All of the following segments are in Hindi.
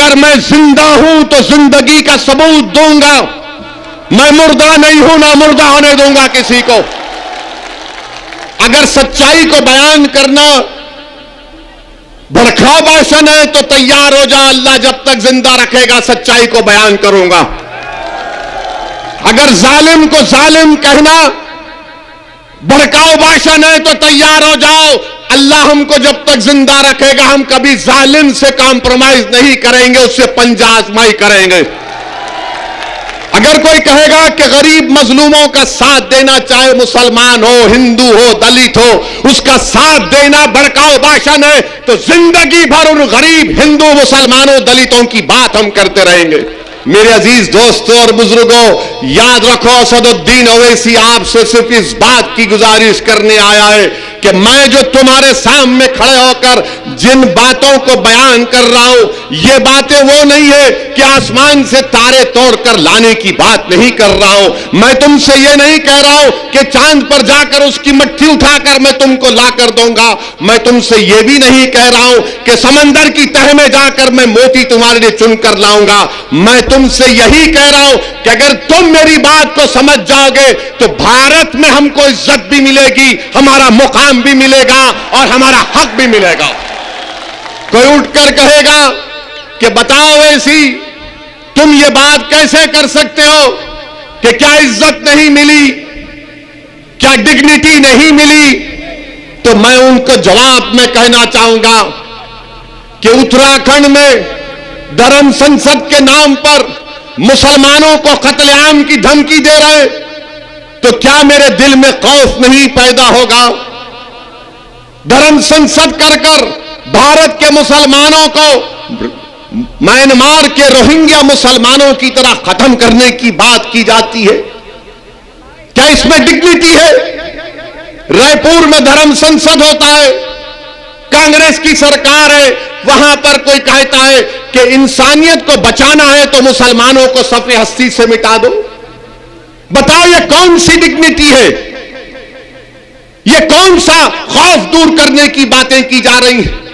अगर मैं जिंदा हूं तो जिंदगी का सबूत दूंगा, मैं मुर्दा नहीं हूं, ना मुर्दा होने दूंगा किसी को। अगर सच्चाई को बयान करना भड़काऊ भाषण है तो तैयार हो जा, अल्लाह जब तक जिंदा रखेगा सच्चाई को बयान करूंगा। अगर जालिम को जालिम कहना भड़काऊ भाषण है तो तैयार हो जाओ, अल्लाह हमको जब तक जिंदा रखेगा हम कभी जालिम से कॉम्प्रोमाइज नहीं करेंगे, उससे पंजा आजमाई करेंगे। अगर कोई कहेगा कि गरीब मजलूमों का साथ देना, चाहे मुसलमान हो, हिंदू हो, दलित हो, उसका साथ देना भड़काऊ भाषण है, तो जिंदगी भर उन गरीब हिंदू, मुसलमानों, दलितों की बात हम करते रहेंगे। मेरे अजीज दोस्तों और बुजुर्गों, याद रखो, असदुद्दीन ओवैसी आपसे सिर्फ इस बात की गुजारिश करने आया है कि मैं जो तुम्हारे सामने खड़े होकर जिन बातों को बयान कर रहा हूं, ये बातें वो नहीं है कि आसमान से तारे तोड़कर लाने की बात नहीं कर रहा हूं। मैं तुमसे ये नहीं कह रहा हूं कि चांद पर जाकर उसकी मट्ठी उठाकर मैं तुमको लाकर दूंगा। मैं तुमसे ये भी नहीं कह रहा हूं कि समंदर की तह में जाकर मैं मोती तुम्हारे लिए चुनकर लाऊंगा। मैं तुमसे यही कह रहा हूं कि अगर तुम मेरी बात को समझ जाओगे तो भारत में हमको इज्जत भी मिलेगी, हमारा मुकाम भी मिलेगा और हमारा हक भी मिलेगा। कोई उठकर कहेगा कि बताओ वैसी तुम ये बात कैसे कर सकते हो कि क्या इज्जत नहीं मिली, क्या डिग्निटी नहीं मिली, तो मैं उनको जवाब में कहना चाहूंगा कि उत्तराखंड में धर्म संसद के नाम पर मुसलमानों को कत्लेआम की धमकी दे रहे, तो क्या मेरे दिल में खौफ नहीं पैदा होगा? धर्म संसद कर कर भारत के मुसलमानों को म्यांमार के रोहिंग्या मुसलमानों की तरह खत्म करने की बात की जाती है। क्या इसमें डिग्निटी है? रायपुर में धर्म संसद होता है, कांग्रेस की सरकार है, वहां पर कोई कहता है कि इंसानियत को बचाना है तो मुसलमानों को सफ़े हस्ती से मिटा दो। बताओ ये कौन सी डिग्निटी है? ये कौन सा खौफ दूर करने की बातें की जा रही हैं?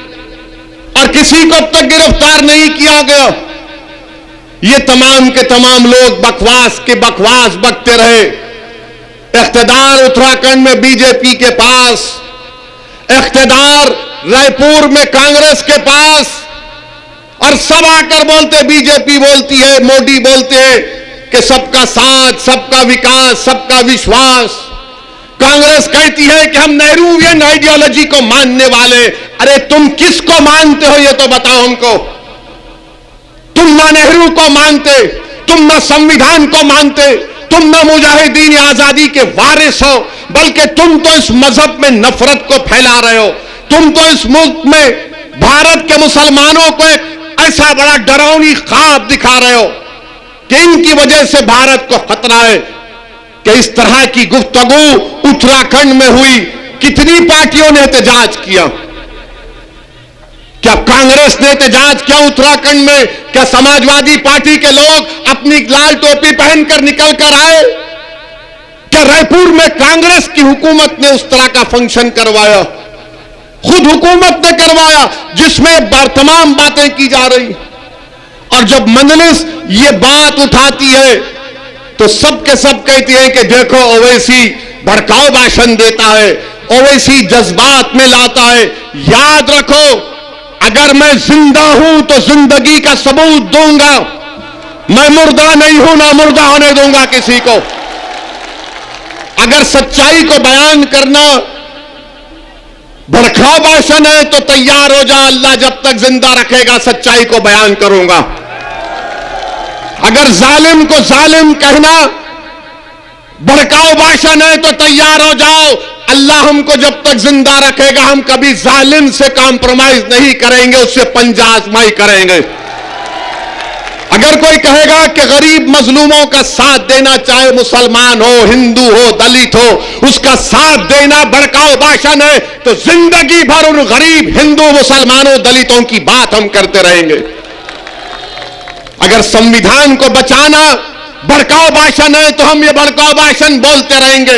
और किसी को अब तक गिरफ्तार नहीं किया गया। ये तमाम के तमाम लोग बकवास के बकवास बकते रहे। इख्तिदार उत्तराखंड में बीजेपी के पास, इख्तिदार रायपुर में कांग्रेस के पास, और सब आकर बोलते, बीजेपी बोलती है, मोदी बोलते हैं कि सबका साथ, सबका विकास, सबका विश्वास। कांग्रेस कहती है कि हम नेहरूवियन आइडियोलॉजी को मानने वाले। अरे तुम किसको मानते हो ये तो बताओ हमको। तुम ना नेहरू को मानते, तुम ना संविधान को मानते, तुम ना मुजाहिदीन आजादी के वारिस हो, बल्कि तुम तो इस मजहब में नफरत को फैला रहे हो। तुम तो इस मुल्क में भारत के मुसलमानों को एक ऐसा बड़ा डरावनी ख्वाब दिखा रहे हो कि इनकी वजह से भारत को खतरा है। कि इस तरह की गुफ्तगू उत्तराखंड में हुई, कितनी पार्टियों ने एहतजाज किया? क्या कांग्रेस ने एहतजाज किया उत्तराखंड में? क्या समाजवादी पार्टी के लोग अपनी लाल टोपी पहनकर निकल कर आए? क्या रायपुर में कांग्रेस की हुकूमत ने उस तरह का फंक्शन करवाया? खुद हुकूमत ने करवाया, जिसमें तमाम बातें की जा रही। और जब मजलिस ये बात उठाती है तो सब के सब कहती है कि देखो ओवैसी भड़काऊ भाषण देता है, ओवैसी जज्बात में लाता है। याद रखो, अगर मैं जिंदा हूं तो जिंदगी का सबूत दूंगा, मैं मुर्दा नहीं हूं, ना मुर्दा होने दूंगा किसी को। अगर सच्चाई को बयान करना भड़काऊ भाषण है तो तैयार हो जा, अल्लाह जब तक जिंदा रखेगा सच्चाई को बयान करूंगा। अगर जालिम को जालिम कहना भड़काऊ भाषण है तो तैयार हो जाओ, अल्लाह हमको जब तक जिंदा रखेगा हम कभी जालिम से कॉम्प्रोमाइज नहीं करेंगे, उससे पंजा आजमाई करेंगे। अगर कोई कहेगा कि गरीब मजलूमों का साथ देना, चाहे मुसलमान हो, हिंदू हो, दलित हो, उसका साथ देना भड़काऊ भाषण है, तो जिंदगी भर उन गरीब हिंदू, मुसलमानों, दलितों की बात हम करते रहेंगे। अगर संविधान को बचाना भड़काऊ भाषण है तो हम ये भड़काऊ भाषण बोलते रहेंगे।